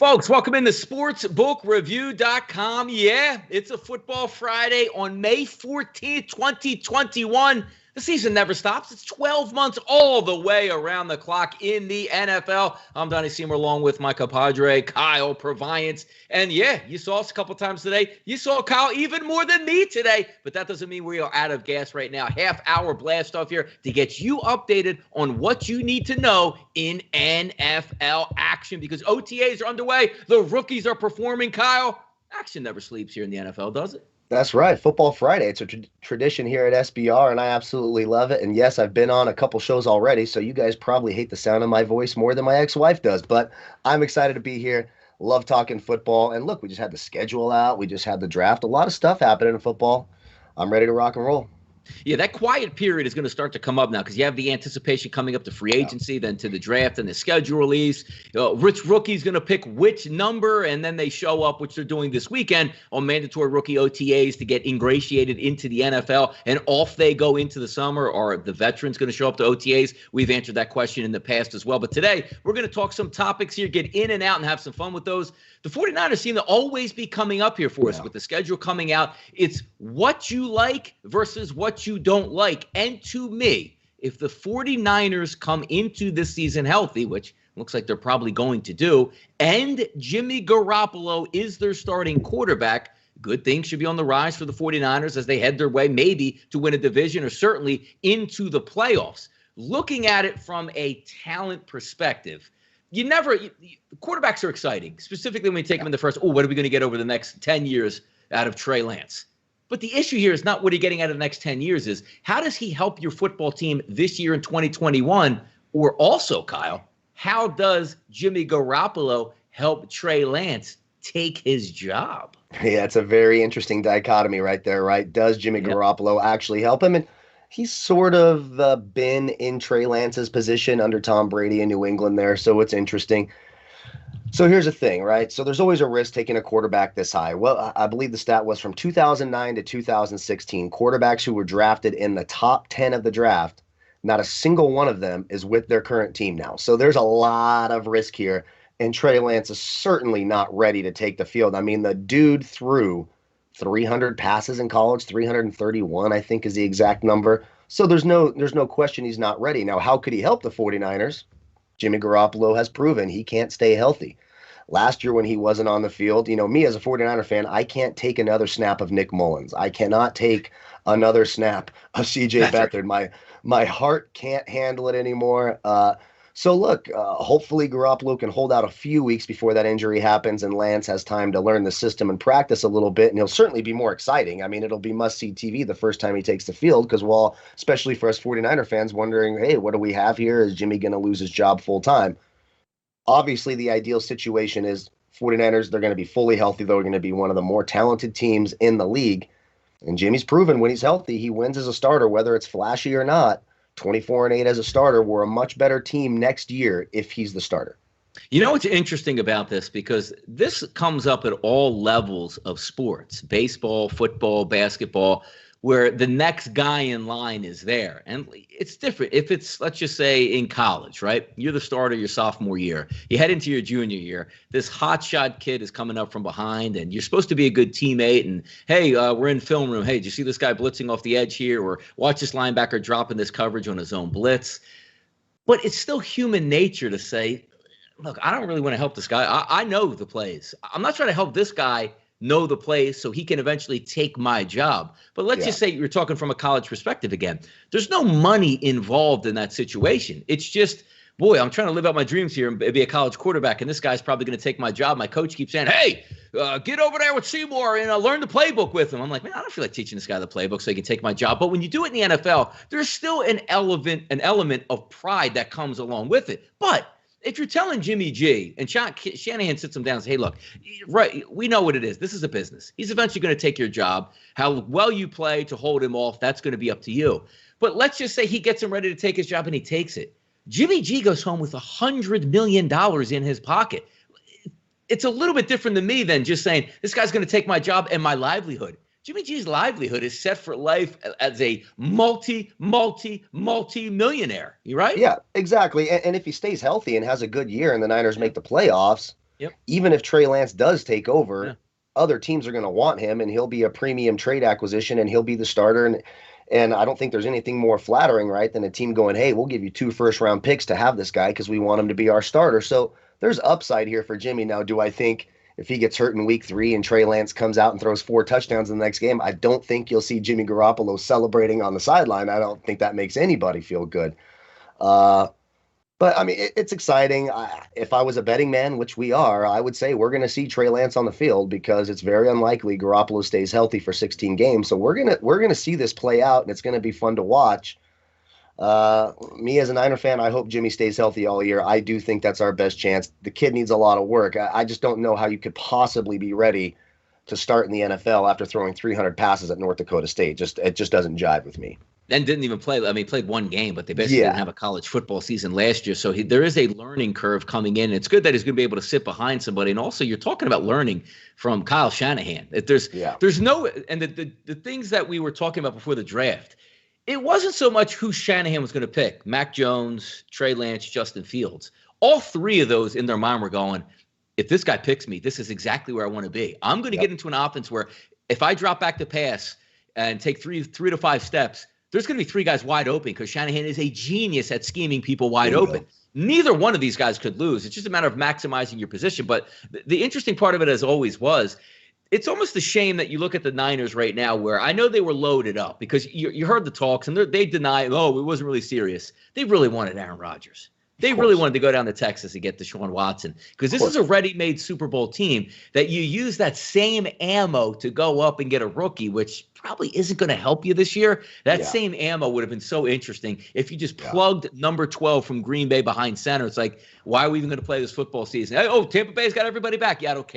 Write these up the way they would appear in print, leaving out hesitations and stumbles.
Folks, welcome into sportsbookreview.com. Yeah, it's a football Friday on May 14th, 2021. The season never stops. It's 12 months all the way around the clock in the NFL. I'm Donnie Seymour along with my compadre, Kyle Purviance. And yeah, you saw us a couple times today. You saw Kyle even more than me today. But that doesn't mean we are out of gas right now. Half-hour blast off here to get you updated on what you need to know in NFL action. Because OTAs are underway. The rookies are performing. Kyle, action never sleeps here in the NFL, does it? That's right. Football Friday. It's a tradition here at SBR, and I absolutely love it. And yes, I've been on a couple shows already, so you guys probably hate the sound of my voice more than my ex-wife does. But I'm excited to be here. Love talking football. And look, we just had the schedule out. We just had the draft. A lot of stuff happening in football. I'm ready to rock and roll. Yeah, that quiet period is going to start to come up now because you have the anticipation coming up to free agency, then to the draft and the schedule release. Which rookie's going to pick which number, and then they show up, which they're doing this weekend, on mandatory rookie OTAs to get ingratiated into the NFL, and off they go into the summer. Are the veterans going to show up to OTAs? We've answered that question in the past as well. But today, we're going to talk some topics here, get in and out, and have some fun with those. The 49ers seem to always be coming up here for us with the schedule coming out. It's what you like versus what you don't like. And to me, if the 49ers come into this season healthy, which looks like they're probably going to do, and Jimmy Garoppolo is their starting quarterback, good things should be on the rise for the 49ers as they head their way maybe to win a division or certainly into the playoffs. Looking at it from a talent perspective, quarterbacks are exciting, specifically when you take them in the first, what are we going to get over the next 10 years out of Trey Lance? But the issue here is not what are you getting out of the next 10 years is how does he help your football team this year in 2021? Or also, Kyle, how does Jimmy Garoppolo help Trey Lance take his job? Yeah, it's a very interesting dichotomy right there, right? Does Jimmy Garoppolo actually help him? And he's sort of been in Trey Lance's position under Tom Brady in New England there, so it's interesting. So here's the thing, right? So there's always a risk taking a quarterback this high. Well, I believe the stat was from 2009 to 2016, quarterbacks who were drafted in the top 10 of the draft, not a single one of them is with their current team now. So there's a lot of risk here, and Trey Lance is certainly not ready to take the field. I mean, the dude threw 300 passes in college, 331, I think is the exact number. So there's no question he's not ready. Now, how could he help the 49ers? Jimmy Garoppolo has proven he can't stay healthy. Last year when he wasn't on the field, me as a 49er fan, I can't take another snap of Nick Mullins. I cannot take another snap of CJ Beathard. My heart can't handle it anymore. So look, hopefully Garoppolo can hold out a few weeks before that injury happens and Lance has time to learn the system and practice a little bit, and he'll certainly be more exciting. I mean, it'll be must-see TV the first time he takes the field because, well, especially for us 49er fans wondering, hey, what do we have here? Is Jimmy going to lose his job full-time? Obviously, the ideal situation is 49ers, they're going to be fully healthy. They're going to be one of the more talented teams in the league. And Jimmy's proven when he's healthy, he wins as a starter, whether it's flashy or not. 24-8 as a starter. We're a much better team next year if he's the starter. You know what's interesting about this? Because this comes up at all levels of sports, baseball, football, basketball, where the next guy in line is there. And it's different. If it's, let's just say, in college, right? You're the starter your sophomore year. You head into your junior year. This hotshot kid is coming up from behind, and you're supposed to be a good teammate. And, hey, we're in film room. Hey, did you see this guy blitzing off the edge here? Or watch this linebacker dropping this coverage on his own blitz. But it's still human nature to say, look, I don't really want to help this guy. I know the plays. I'm not trying to help this guy know the plays so he can eventually take my job. But let's just say you're talking from a college perspective again. There's no money involved in that situation. It's just, boy, I'm trying to live out my dreams here and be a college quarterback, and this guy's probably going to take my job. My coach keeps saying, hey, get over there with Seymour and learn the playbook with him. I'm like, man, I don't feel like teaching this guy the playbook so he can take my job. But when you do it in the NFL, there's still an element of pride that comes along with it. But if you're telling Jimmy G, and Shanahan sits him down and says, hey, look, right, we know what it is. This is a business. He's eventually going to take your job. How well you play to hold him off, that's going to be up to you. But let's just say he gets him ready to take his job and he takes it. Jimmy G goes home with $100 million in his pocket. It's a little bit different than me than just saying, this guy's going to take my job and my livelihood. Jimmy G's livelihood is set for life as a multi-millionaire. You right? Yeah, exactly. And if he stays healthy and has a good year and the Niners make the playoffs, Yep. even if Trey Lance does take Yeah. over, other teams are going to want him, and he'll be a premium trade acquisition, and he'll be the starter. And I don't think there's anything more flattering, right, than a team going, hey, we'll give you 2 first-round picks to have this guy because we want him to be our starter. So there's upside here for Jimmy. Now, do I think if he gets hurt in week 3 and Trey Lance comes out and throws 4 touchdowns in the next game, I don't think you'll see Jimmy Garoppolo celebrating on the sideline. I don't think that makes anybody feel good. But I mean, it's exciting. If I was a betting man, which we are, I would say we're going to see Trey Lance on the field because it's very unlikely Garoppolo stays healthy for 16 games. So we're gonna see this play out, and it's going to be fun to watch. Me as a Niner fan, I hope Jimmy stays healthy all year. I do think that's our best chance. The kid needs a lot of work. I just don't know how you could possibly be ready to start in the NFL after throwing 300 passes at North Dakota State. It just doesn't jive with me. And didn't even play. I mean, played one game, but they basically didn't have a college football season last year. So there is a learning curve coming in. It's good that he's going to be able to sit behind somebody. And also, you're talking about learning from Kyle Shanahan. There's no – and the things that we were talking about before the draft, it wasn't so much who Shanahan was going to pick. Mac Jones, Trey Lance, Justin Fields. All 3 of those in their mind were going, if this guy picks me, this is exactly where I want to be. I'm going to get into an offense where if I drop back to pass and take three to 5 steps – there's going to be 3 guys wide open because Shanahan is a genius at scheming people wide open. Neither one of these guys could lose. It's just a matter of maximizing your position. But the interesting part of it, as always, was it's almost a shame that you look at the Niners right now where I know they were loaded up because you heard the talks and they deny, it wasn't really serious. They really wanted Aaron Rodgers. They really wanted to go down to Texas and get Deshaun Watson because this is a ready-made Super Bowl team that you use that same ammo to go up and get a rookie, which probably isn't going to help you this year. That same ammo would have been so interesting if you just plugged number 12 from Green Bay behind center. It's like, why are we even going to play this football season? Oh, Tampa Bay's got everybody back. Yeah, I don't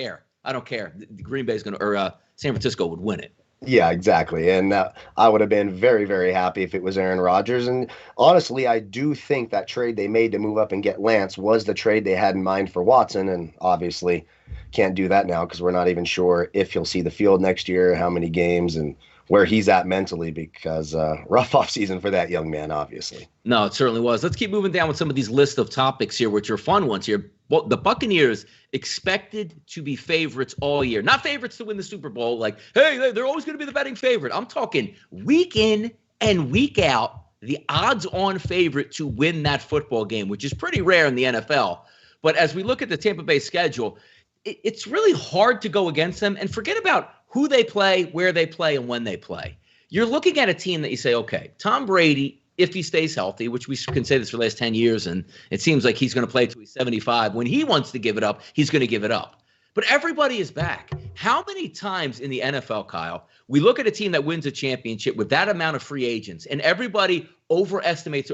care. Green Bay's going to, or San Francisco would win it. Yeah, exactly. And I would have been very, very happy if it was Aaron Rodgers. And honestly, I do think that trade they made to move up and get Lance was the trade they had in mind for Watson. And obviously can't do that now because we're not even sure if he'll see the field next year, how many games, and where he's at mentally because rough offseason for that young man, obviously. No, it certainly was. Let's keep moving down with some of these list of topics here, which are fun ones here. Well, the Buccaneers expected to be favorites all year. Not favorites to win the Super Bowl. Like, hey, they're always going to be the betting favorite. I'm talking week in and week out, the odds-on favorite to win that football game, which is pretty rare in the NFL. But as we look at the Tampa Bay schedule, it's really hard to go against them. And forget about who they play, where they play, and when they play. You're looking at a team that you say, okay, Tom Brady, if he stays healthy, which we can say this for the last 10 years, and it seems like he's going to play till he's 75. When he wants to give it up, he's going to give it up. But everybody is back. How many times in the NFL, Kyle, we look at a team that wins a championship with that amount of free agents, and everybody overestimates,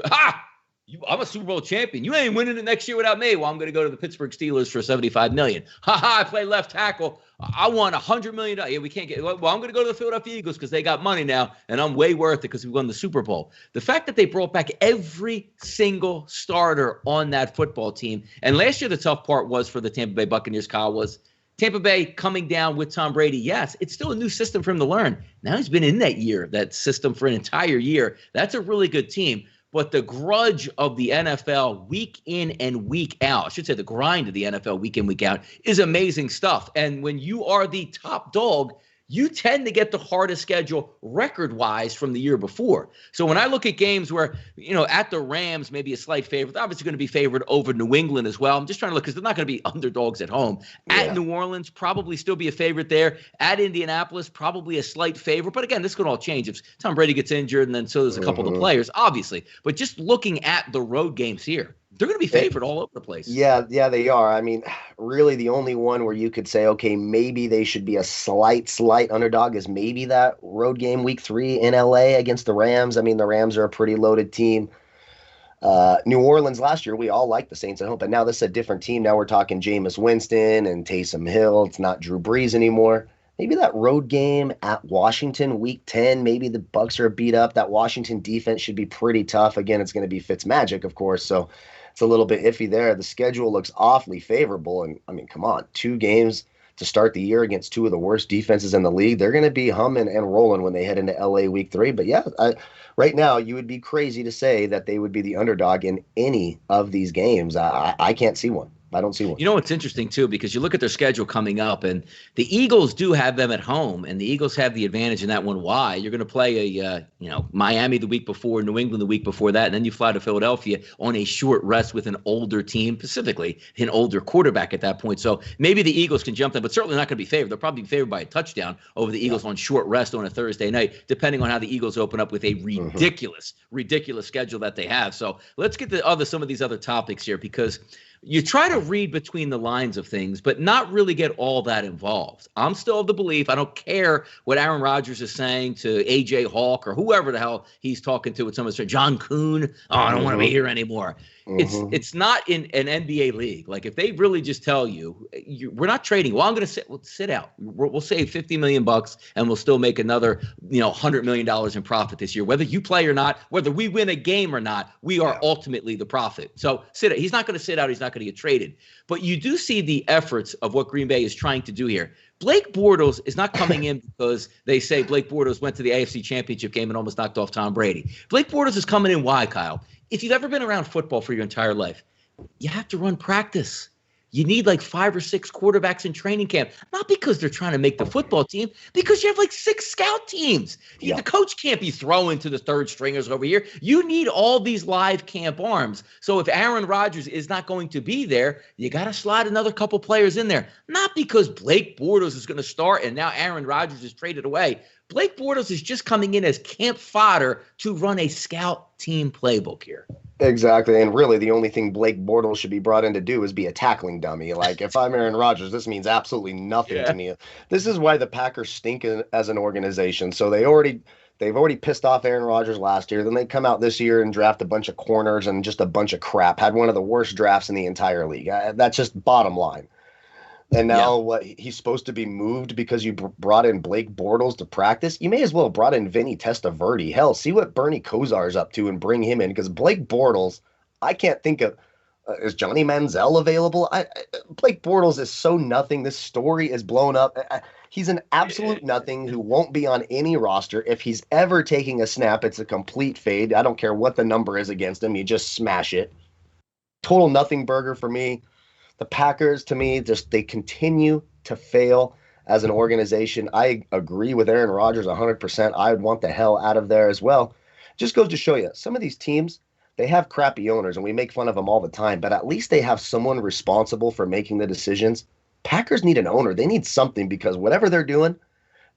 I'm a Super Bowl champion. You ain't winning it next year without me. Well, I'm going to go to the Pittsburgh Steelers for $75 million. I play left tackle. I want $100 million. Yeah, we can't get. Well, I'm going to go to the Philadelphia Eagles because they got money now, and I'm way worth it because we won the Super Bowl. The fact that they brought back every single starter on that football team, and last year the tough part was for the Tampa Bay Buccaneers, Kyle, was Tampa Bay coming down with Tom Brady. Yes, it's still a new system for him to learn. Now he's been in that system for an entire year. That's a really good team. But the grudge of the NFL week in and week out, I should say the grind of the NFL week in, week out, is amazing stuff. And when you are the top dog, you tend to get the hardest schedule record-wise from the year before. So when I look at games where, at the Rams, maybe a slight favorite, they're obviously going to be favored over New England as well. I'm just trying to look because they're not going to be underdogs at home. At New Orleans, probably still be a favorite there. At Indianapolis, probably a slight favorite. But again, this could all change if Tom Brady gets injured and then so does a couple of the players, obviously. But just looking at the road games here, they're going to be favored all over the place. Yeah, they are. I mean, really the only one where you could say, okay, maybe they should be a slight underdog is maybe that road game week 3 in LA against the Rams. I mean, the Rams are a pretty loaded team. New Orleans last year, we all liked the Saints at home, but now this is a different team. Now we're talking Jameis Winston and Taysom Hill. It's not Drew Brees anymore. Maybe that road game at Washington week 10, maybe the Bucs are beat up. That Washington defense should be pretty tough. Again, it's going to be Fitzmagic, of course, so it's a little bit iffy there. The schedule looks awfully favorable. And, I mean, come on, 2 games to start the year against 2 of the worst defenses in the league. They're going to be humming and rolling when they head into LA week 3. But, yeah, right now you would be crazy to say that they would be the underdog in any of these games. I can't see one. I don't see one. You know what's interesting, too, because you look at their schedule coming up, and the Eagles do have them at home, and the Eagles have the advantage in that one. Why? You're going to play Miami the week before, New England the week before that, and then you fly to Philadelphia on a short rest with an older team, specifically an older quarterback at that point. So maybe the Eagles can jump them, but certainly not going to be favored. They'll probably be favored by a touchdown over the Eagles on short rest on a Thursday night, depending on how the Eagles open up with a ridiculous schedule that they have. So let's get to some of these other topics here, because you try to read between the lines of things, but not really get all that involved. I'm still of the belief, I don't care what Aaron Rodgers is saying to A.J. Hawk or whoever the hell he's talking to with someone, John Kuhn. Oh, I don't want to be here anymore. It's not in an NBA league. Like, if they really just tell you, we're not trading. Well, I'm going to sit out. We'll save $50 million and we'll still make another, $100 million in profit this year. Whether you play or not, whether we win a game or not, we are ultimately the profit. So he's not going to sit out. He's not going to get traded. But you do see the efforts of what Green Bay is trying to do here. Blake Bortles is not coming in because they say Blake Bortles went to the AFC Championship game and almost knocked off Tom Brady. Blake Bortles is coming in. Why, Kyle? If you've ever been around football for your entire life, you have to run practice. You need like 5 or 6 quarterbacks in training camp, not because they're trying to make the football team, because you have like 6 scout teams. The coach can't be throwing to the third stringers over here. You need all these live camp arms. So if Aaron Rodgers is not going to be there, you got to slide another couple players in there, not because Blake Bortles is going to start and now Aaron Rodgers is traded away. Blake Bortles is just coming in as camp fodder to run a scout team playbook here. Exactly. And really, the only thing Blake Bortles should be brought in to do is be a tackling dummy. Like, if I'm Aaron Rodgers, this means absolutely nothing to me. This is why the Packers stink as an organization. So they've already pissed off Aaron Rodgers last year. Then they come out this year and draft a bunch of corners and just a bunch of crap. Had one of the worst drafts in the entire league. That's just bottom line. And now he's supposed to be moved because you brought in Blake Bortles to practice? You may as well have brought in Vinny Testaverde. Hell, see what Bernie Kosar's up to and bring him in, because Blake Bortles, I can't think of is Johnny Manziel available? Blake Bortles is so nothing. This story is blown up. He's an absolute nothing who won't be on any roster. If he's ever taking a snap, it's a complete fade. I don't care what the number is against him. You just smash it. Total nothing burger for me. The Packers, to me, they continue to fail as an organization. I agree with Aaron Rodgers 100%. I would want the hell out of there as well. Just goes to show you, some of these teams, they have crappy owners, and we make fun of them all the time, but at least they have someone responsible for making the decisions. Packers need an owner. They need something, because whatever they're doing,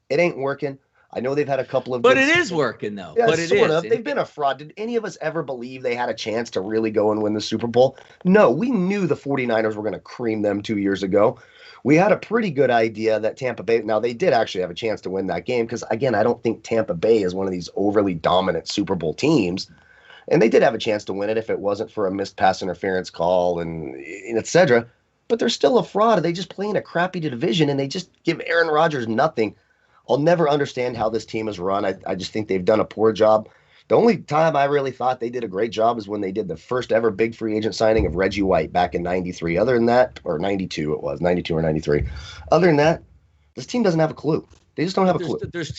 it ain't working. I know they've had a couple of... But it is working, though. Yeah, but it sort is. of. They've been a fraud. Did any of us ever believe they had a chance to really go and win the Super Bowl? No, we knew the 49ers were going to cream them 2 years ago. We had a pretty good idea that Tampa Bay... Now, they did actually have a chance to win that game because, again, I don't think Tampa Bay is one of these overly dominant Super Bowl teams. And they did have a chance to win it if it wasn't for a missed pass interference call and et cetera. But they're still a fraud. They just play in a crappy division, and they just give Aaron Rodgers nothing. I'll never understand how this team is run. I just think they've done a poor job. The only time I really thought they did a great job is when they did the first ever big free agent signing of Reggie White back in 93. Other than that, or 92 it was, 92 or 93. Other than that, this team doesn't have a clue. They just don't have a clue. There's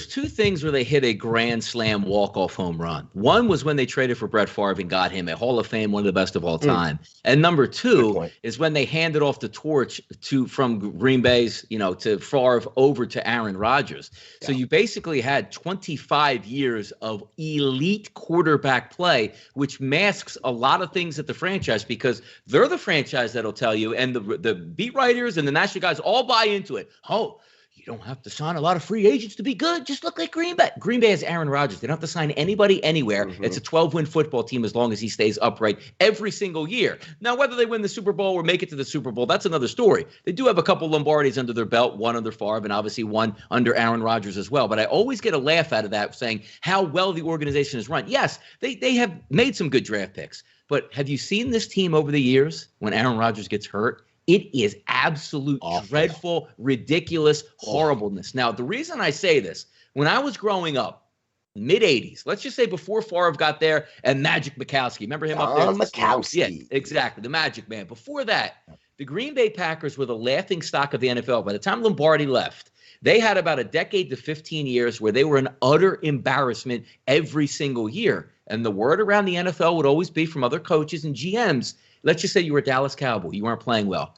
two things where they hit a grand slam walk-off home run. One was when they traded for Brett Favre and got him a Hall of Fame, one of the best of all time. And number two is when they handed off the torch from Green Bay's, to Favre over to Aaron Rodgers. Yeah. So you basically had 25 years of elite quarterback play, which masks a lot of things at the franchise, because they're the franchise that'll tell you, and the beat writers and the national guys all buy into it. Oh, you don't have to sign a lot of free agents to be good. Just look like Green Bay. Green Bay has Aaron Rodgers. They don't have to sign anybody anywhere. It's a 12-win football team as long as he stays upright every single year. Now, whether they win the Super Bowl or make it to the Super Bowl, that's another story. They do have a couple Lombardis under their belt, one under Favre and obviously one under Aaron Rodgers as well. But I always get a laugh out of that, saying how well the organization is run. Yes, they have made some good draft picks. But have you seen this team over the years when Aaron Rodgers gets hurt? It is absolute dreadful, ridiculous horribleness. Now, the reason I say this, when I was growing up, mid-'80s, let's just say before Favre got there and Magic Mikowski. Remember him up there? Mikowski. Yeah, exactly, the Magic Man. Before that, the Green Bay Packers were the laughing stock of the NFL. By the time Lombardi left, they had about a decade to 15 years where they were an utter embarrassment every single year. And the word around the NFL would always be from other coaches and GMs, let's just say you were a Dallas Cowboy. You weren't playing well.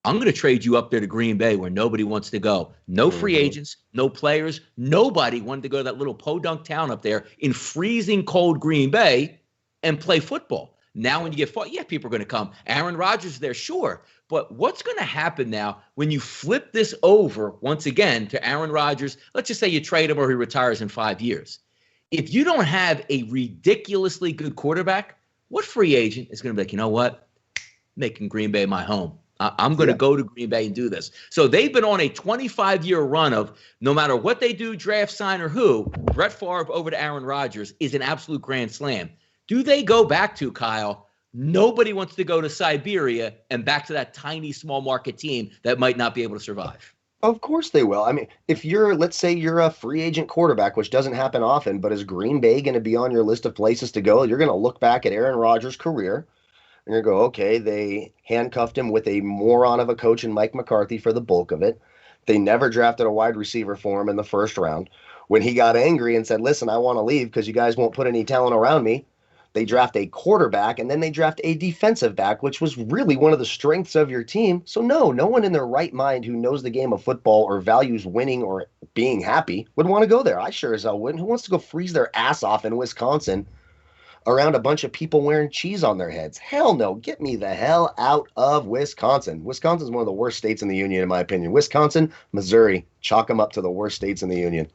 I'm going to trade you up there to Green Bay where nobody wants to go. No free agents, no players. Nobody wanted to go to that little podunk town up there in freezing cold Green Bay and play football. Now when you get fought, yeah, people are going to come. Aaron Rodgers is there, sure. But what's going to happen now when you flip this over once again to Aaron Rodgers? Let's just say you trade him or he retires in 5 years. If you don't have a ridiculously good quarterback, what free agent is going to be like, you know what? Making Green Bay my home. I'm going to go to Green Bay and do this. So they've been on a 25-year run of no matter what they do, draft, sign, or who, Brett Favre over to Aaron Rodgers is an absolute grand slam. Do they go back to, Kyle, nobody wants to go to Siberia and back to that tiny, small market team that might not be able to survive? Of course they will. I mean, if let's say you're a free agent quarterback, which doesn't happen often, but is Green Bay going to be on your list of places to go? You're going to look back at Aaron Rodgers' career and you go, okay, they handcuffed him with a moron of a coach in Mike McCarthy for the bulk of it. They never drafted a wide receiver for him in the first round. When he got angry and said, listen, I want to leave because you guys won't put any talent around me, they draft a quarterback, and then they draft a defensive back, which was really one of the strengths of your team. So no one in their right mind who knows the game of football or values winning or being happy would want to go there. I sure as hell wouldn't. Who wants to go freeze their ass off in Wisconsin around a bunch of people wearing cheese on their heads? Hell no. Get me the hell out of Wisconsin. Wisconsin's one of the worst states in the union, in my opinion. Wisconsin, Missouri, chalk them up to the worst states in the union.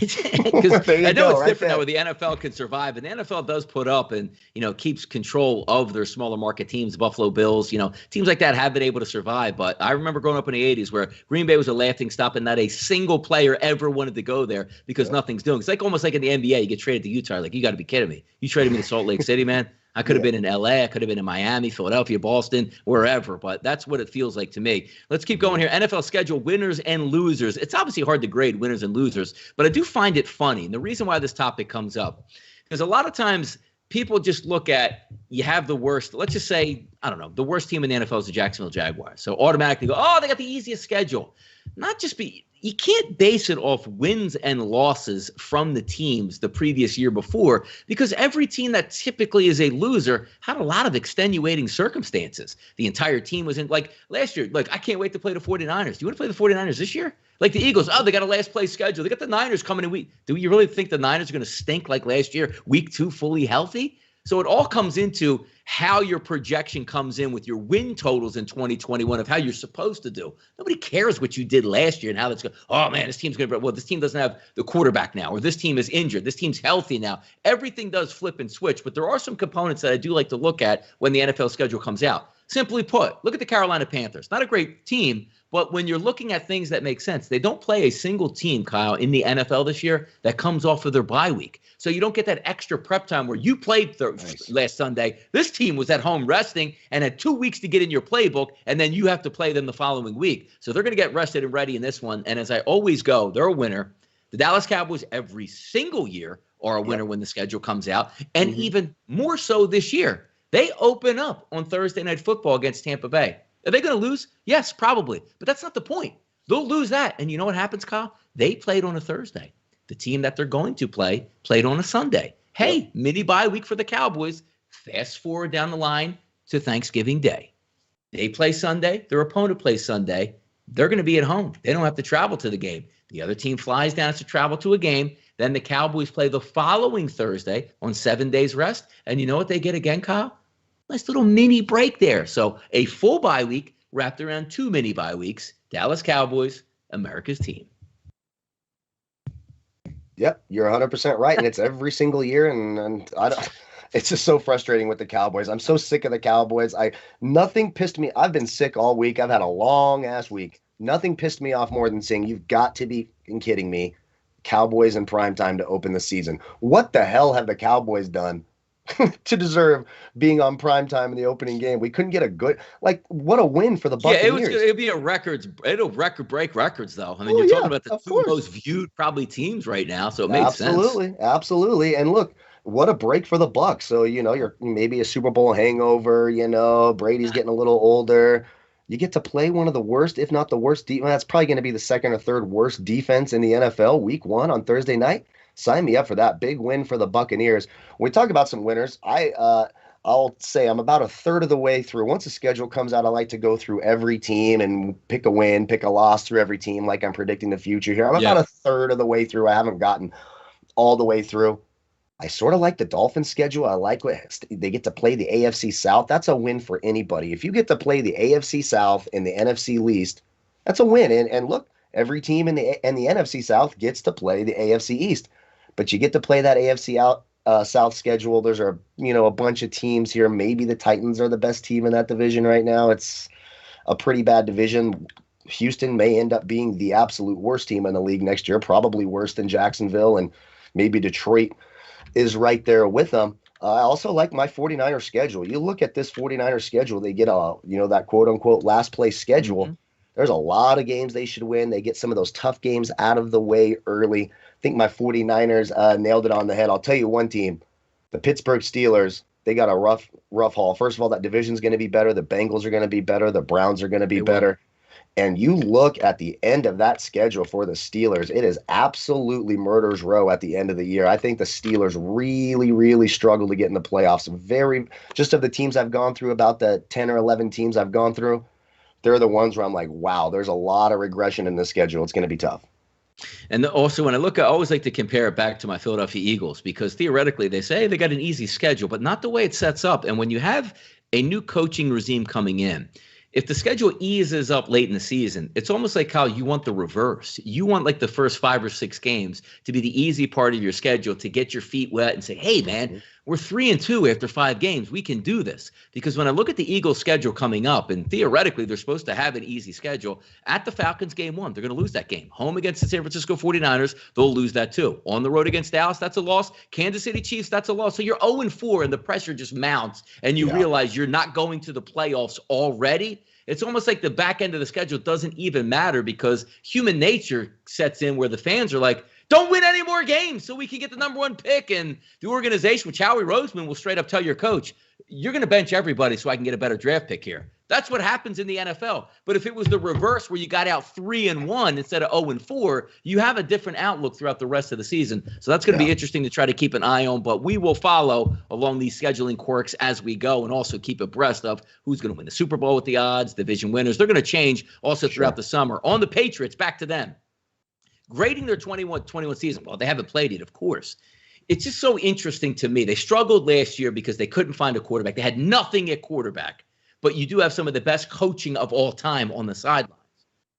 Because I know it's different now where the NFL can survive, and the NFL does put up and keeps control of their smaller market teams. Buffalo Bills, teams like that have been able to survive. But I remember growing up in the 80s where Green Bay was a laughing stock, and not a single player ever wanted to go there because nothing's doing. It's like almost like in the NBA, you get traded to Utah. Like, you got to be kidding me! You traded me to Salt Lake City, man. I could have been in LA. I could have been in Miami, Philadelphia, Boston, wherever. But that's what it feels like to me. Let's keep going here. NFL schedule, winners and losers. It's obviously hard to grade winners and losers, but I do find it funny. And the reason why this topic comes up is a lot of times people just look at, you have the worst, let's just say, I don't know, the worst team in the NFL is the Jacksonville Jaguars. So automatically go, oh, they got the easiest schedule. You can't base it off wins and losses from the teams the previous year before, because every team that typically is a loser had a lot of extenuating circumstances. The entire team was in, like last year, like, I can't wait to play the 49ers. Do you want to play the 49ers this year? Like the Eagles, they got a last place schedule. They got the Niners coming in week. Do you really think the Niners are going to stink like last year, week 2, fully healthy? So it all comes into how your projection comes in with your win totals in 2021 of how you're supposed to do. Nobody cares what you did last year and how that's going. Oh, man, this team's going to – well, this team doesn't have the quarterback now, or this team is injured. This team's healthy now. Everything does flip and switch, but there are some components that I do like to look at when the NFL schedule comes out. Simply put, look at the Carolina Panthers. Not a great team, but when you're looking at things that make sense, they don't play a single team, Kyle, in the NFL this year that comes off of their bye week. So you don't get that extra prep time where you played last Sunday. This team was at home resting and had 2 weeks to get in your playbook, and then you have to play them the following week. So they're going to get rested and ready in this one. And as I always go, they're a winner. The Dallas Cowboys every single year are a winner when the schedule comes out, and even more so this year. They open up on Thursday Night Football against Tampa Bay. Are they going to lose? Yes, probably. But that's not the point. They'll lose that. And you know what happens, Kyle? They played on a Thursday. The team that they're going to play played on a Sunday. Hey, mini bye week for the Cowboys. Fast forward down the line to Thanksgiving Day. They play Sunday. Their opponent plays Sunday. They're going to be at home. They don't have to travel to the game. The other team flies down to travel to a game. Then the Cowboys play the following Thursday on 7 days rest. And you know what they get again, Kyle? Nice little mini break there. So a full bye week wrapped around 2 mini bye weeks. Dallas Cowboys, America's team. Yep, you're 100% right. And it's every single year. And I don't, it's just so frustrating with the Cowboys. I'm so sick of the Cowboys. Nothing pissed me. I've been sick all week. I've had a long ass week. Nothing pissed me off more than saying, you've got to be kidding me. Cowboys in primetime to open the season. What the hell have the Cowboys done to deserve being on primetime in the opening game? We couldn't get a good, what a win for the Buccaneers. It'd be it'll break records though. I mean, you're talking about the two most viewed probably teams right now, so it makes sense. Absolutely. And look, what a break for the Bucs. So, you're maybe a Super Bowl hangover, Brady's getting a little older. You get to play one of the worst, if not the worst, that's probably going to be the second or third worst defense in the NFL week 1 on Thursday night. Sign me up for that. Big win for the Buccaneers. When we talk about some winners, I I'll say I'm about a third of the way through. Once the schedule comes out, I like to go through every team and pick a win, pick a loss through every team, like I'm predicting the future here. I'm about Yeah. a third of the way through. I haven't gotten all the way through. I sort of like the Dolphins schedule. I like what they get to play the AFC South. That's a win for anybody. If you get to play the AFC South and the NFC least, that's a win. And look, every team in the NFC South gets to play the AFC East, but you get to play that South schedule. There's a bunch of teams here. Maybe the Titans are the best team in that division right now. It's a pretty bad division. Houston may end up being the absolute worst team in the league next year, probably worse than Jacksonville, and maybe Detroit is right there with them. I also like my 49er schedule. You look at this 49er schedule, they get that quote unquote last place schedule. Mm-hmm. There's a lot of games they should win. They get some of those tough games out of the way early. I think my 49ers nailed it on the head. I'll tell you one team, the Pittsburgh Steelers, they got a rough haul. First of all, that division's going to be better. The Bengals are going to be better. The Browns are going to be better. And you look at the end of that schedule for the Steelers, it is absolutely murder's row at the end of the year. I think the Steelers really, really struggle to get in the playoffs. Just of the teams I've gone through, about the 10 or 11 teams I've gone through, they're the ones where I'm like, wow, there's a lot of regression in this schedule. It's going to be tough. And also, when I always like to compare it back to my Philadelphia Eagles, because theoretically they say they got an easy schedule, but not the way it sets up. And when you have a new coaching regime coming in, if the schedule eases up late in the season, it's almost like how you want the reverse. You want like the first 5 or 6 games to be the easy part of your schedule to get your feet wet and say, hey, man, we're 3-2 after 5 games. We can do this. Because when I look at the Eagles schedule coming up, and theoretically they're supposed to have an easy schedule, at the Falcons game 1, they're going to lose that game. Home against the San Francisco 49ers, they'll lose that too. On the road against Dallas, that's a loss. Kansas City Chiefs, that's a loss. So you're 0-4 and the pressure just mounts and you realize you're not going to the playoffs already. It's almost like the back end of the schedule doesn't even matter because human nature sets in where the fans are like, don't win any more games so we can get the number 1 pick. And the organization, which Howie Roseman will straight up tell your coach, you're going to bench everybody so I can get a better draft pick here. That's what happens in the NFL. But if it was the reverse where you got out 3-1 instead of 0-4, you have a different outlook throughout the rest of the season. So that's going to be interesting to try to keep an eye on. But we will follow along these scheduling quirks as we go and also keep abreast of who's going to win the Super Bowl with the odds, division winners. They're going to change also throughout the summer. On the Patriots, back to them. Grading their 21 season. Well, they haven't played it, of course. It's just so interesting to me. They struggled last year because they couldn't find a quarterback. They had nothing at quarterback. But you do have some of the best coaching of all time on the sidelines.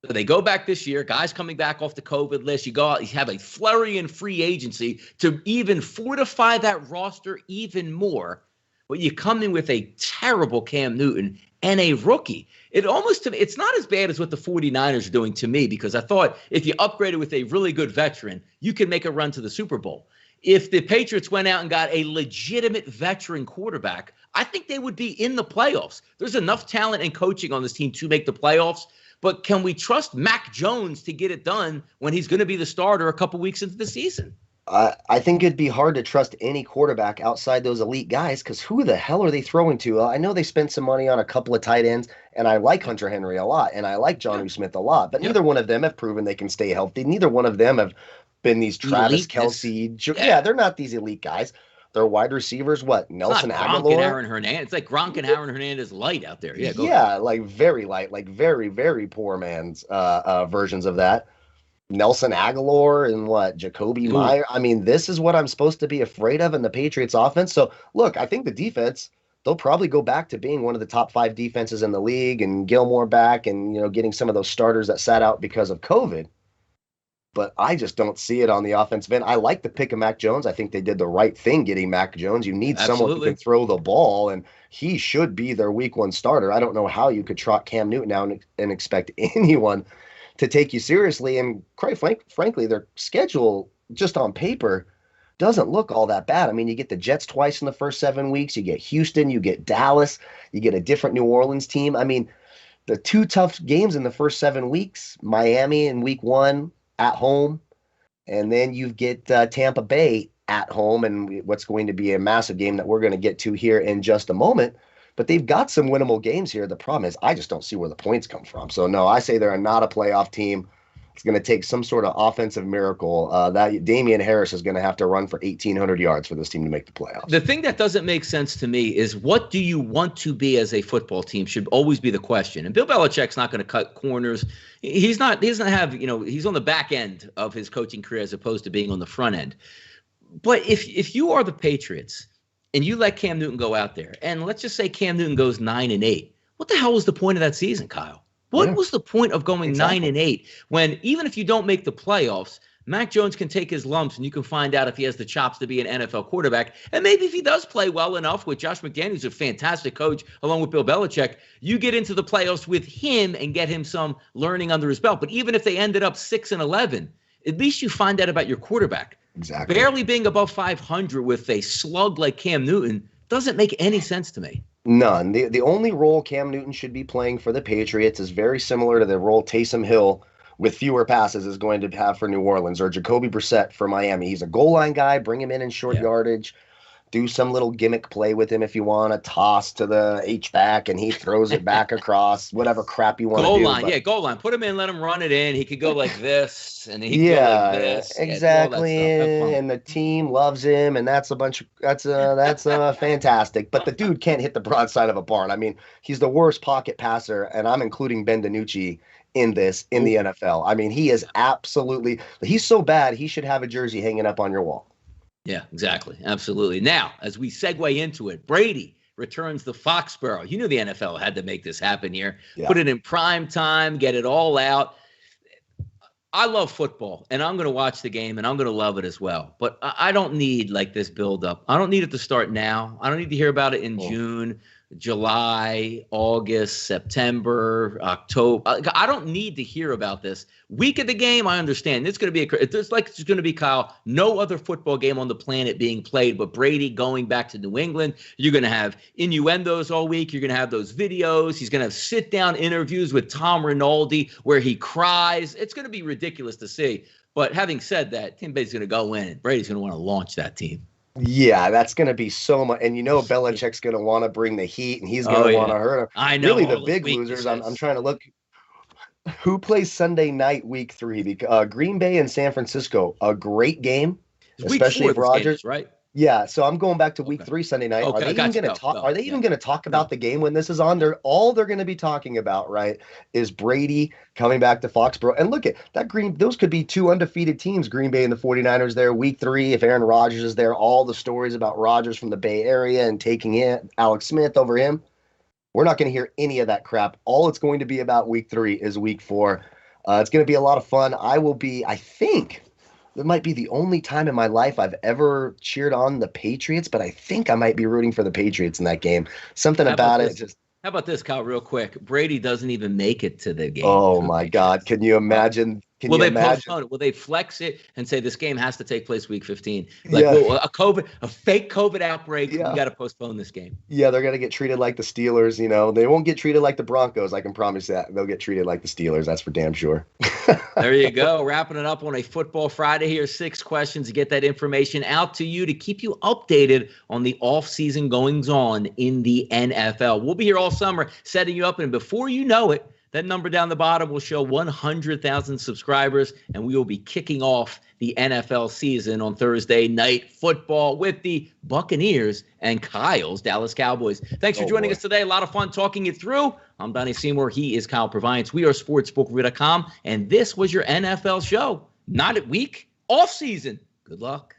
So they go back this year, guys coming back off the COVID list. You go out, you have a flurry in free agency to even fortify that roster even more. But you come in with a terrible Cam Newton and a rookie. It's not as bad as what the 49ers are doing to me, because I thought if you upgraded with a really good veteran, you could make a run to the Super Bowl. If the Patriots went out and got a legitimate veteran quarterback, I think they would be in the playoffs. There's enough talent and coaching on this team to make the playoffs. But can we trust Mac Jones to get it done when he's going to be the starter a couple weeks into the season? I think it'd be hard to trust any quarterback outside those elite guys, because who the hell are they throwing to? I know they spent some money on a couple of tight ends, and I like Hunter Henry a lot, and I like Jonnu Smith a lot, but neither one of them have proven they can stay healthy. Neither one of them have been these Travis Kelce. They're not these elite guys. They're wide receivers. What? Nelson Aguilar? Gronk and Aaron Hernandez. It's like Gronk and Aaron Hernandez light out there. Like very light, like very, very poor man's versions of that. Nelson Aguilar and Jacoby Meyer. I mean, this is what I'm supposed to be afraid of in the Patriots offense. So look, I think the defense, they'll probably go back to being one of the top 5 defenses in the league, and Gilmore back, and getting some of those starters that sat out because of COVID. But I just don't see it on the offensive end. I like the pick of Mac Jones. I think they did the right thing getting Mac Jones. You need someone who can throw the ball, and he should be their week 1 starter. I don't know how you could trot Cam Newton out and expect anyone to take you seriously. And quite frankly, their schedule just on paper doesn't look all that bad. I mean, you get the Jets twice in the first 7 weeks. You get Houston, you get Dallas, you get a different New Orleans team. I mean, the 2 tough games in the first 7 weeks, Miami in week 1 at home, and then you get Tampa Bay at home, and what's going to be a massive game that we're going to get to here in just a moment. But they've got some winnable games here. The problem is I just don't see where the points come from. So, no, I say they're not a playoff team. it's going to take some sort of offensive miracle. That Damian Harris is going to have to run for 1,800 yards for this team to make the playoffs. The thing that doesn't make sense to me is, what do you want to be as a football team should always be the question. And Bill Belichick's not going to cut corners. He doesn't have, he's on the back end of his coaching career as opposed to being on the front end. But if you are the Patriots and you let Cam Newton go out there, and let's just say Cam Newton goes 9-8, what the hell was the point of that season, Kyle? What was the point of going 9-8 when, even if you don't make the playoffs, Mac Jones can take his lumps and you can find out if he has the chops to be an NFL quarterback? And maybe if he does play well enough with Josh McDaniels, who's a fantastic coach, along with Bill Belichick, you get into the playoffs with him and get him some learning under his belt. But even if they ended up 6-11, at least you find out about your quarterback. Exactly. Barely being above 500 with a slug like Cam Newton doesn't make any sense to me. None. The only role Cam Newton should be playing for the Patriots is very similar to the role Taysom Hill, with fewer passes, is going to have for New Orleans, or Jacoby Brissett for Miami. He's a goal line guy. Bring him in short yardage. Do some little gimmick play with him if you want. A toss to the H-back, and he throws it back across, whatever crap you want to do. Goal line, goal line. Put him in, let him run it in. He could go like this, and he could go like this. Exactly. And the team loves him, and that's fantastic. But the dude can't hit the broadside of a barn. I mean, he's the worst pocket passer, and I'm including Ben DiNucci in the NFL. I mean, he is he's so bad, he should have a jersey hanging up on your wall. Yeah, exactly. Absolutely. Now, as we segue into it, Brady returns to Foxboro. You knew the NFL had to make this happen here. Yeah. Put it in prime time, get it all out. I love football, and I'm going to watch the game, and I'm going to love it as well. But I don't need like this build-up. I don't need it to start now. I don't need to hear about it in June, July, August, September, October. I don't need to hear about this. Week of the game, I understand. It's going to be it's going to be, Kyle, no other football game on the planet being played but Brady going back to New England. You're going to have innuendos all week. You're going to have those videos. He's going to have sit-down interviews with Tom Rinaldi where he cries. It's going to be ridiculous to see. But having said that, Tim Brady's going to go in, and Brady's going to want to launch that team. Yeah, that's going to be so much. And Belichick's going to want to bring the heat, and he's going to want to hurt him. I know. Really, the big losers, I'm trying to look. Who plays Sunday night, week 3? Because Green Bay and San Francisco, a great game, especially if Rodgers. Right? Yeah, so I'm going back to week 3 Sunday night. Okay, are they even going to talk? Are they even going to talk about the game when this is on? All they're going to be talking about, right, is Brady coming back to Foxborough. And look at that those could be 2 undefeated teams, Green Bay and the 49ers there, week 3. If Aaron Rodgers is there, all the stories about Rodgers from the Bay Area and taking it, Alex Smith over him. We're not going to hear any of that crap. All it's going to be about week 3 is week 4. It's going to be a lot of fun. I think it might be the only time in my life I've ever cheered on the Patriots, but I think I might be rooting for the Patriots in that game. Something about it just. How about this, Kyle, real quick? Brady doesn't even make it to the game. Oh, my God. Can you imagine? Will they postpone it? Will they flex it and say this game has to take place week 15? Like a fake COVID outbreak, we got to postpone this game. Yeah, they're going to get treated like the Steelers. They won't get treated like the Broncos. I can promise that. They'll get treated like the Steelers. That's for damn sure. There you go. Wrapping it up on a Football Friday here. 6 questions to get that information out to you to keep you updated on the off-season goings-on in the NFL. We'll be here all summer setting you up, and before you know it, that number down the bottom will show 100,000 subscribers, and we will be kicking off the NFL season on Thursday Night Football with the Buccaneers and Kyle's Dallas Cowboys. Thanks for joining us today. A lot of fun talking it through. I'm Donnie Seymour. He is Kyle Purviance. We are sportsbook.com, and this was your NFL show. Not at week, off season. Good luck.